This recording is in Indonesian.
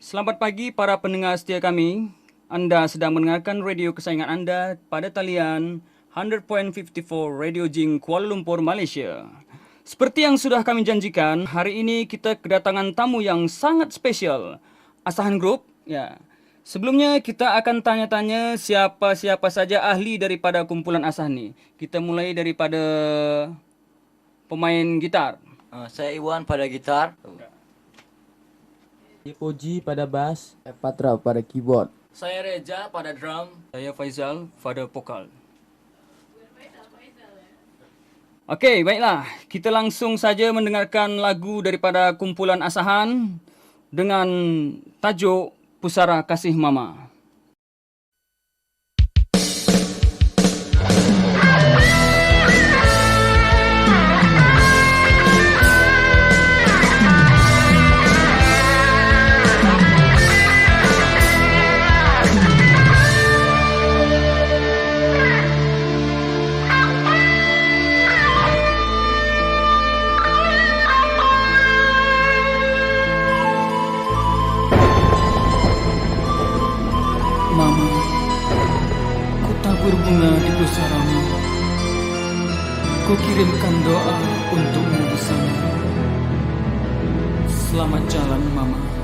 Selamat pagi para pendengar setia kami. Anda sedang mendengarkan radio kesayangan anda pada talian 100.54 Radio Jing Kuala Lumpur, Malaysia. Seperti yang sudah kami janjikan, hari ini kita kedatangan tamu yang sangat spesial. Asahan Group. Ya. Sebelumnya kita akan tanya-tanya siapa-siapa saja ahli daripada kumpulan Asahan ni. Kita mulai daripada pemain gitar. Saya Iwan pada gitar. Poji pada bass, Patra pada keyboard. Saya Reja pada drum. Saya Faizal pada vokal. Okey, baiklah. Kita langsung saja mendengarkan lagu daripada kumpulan Asahan dengan tajuk Pusara Kasih Mama. Mama, ku tabur bunga di pusaramu. Ku kirimkan doa untukmu di sana. Selamat jalan, Mama.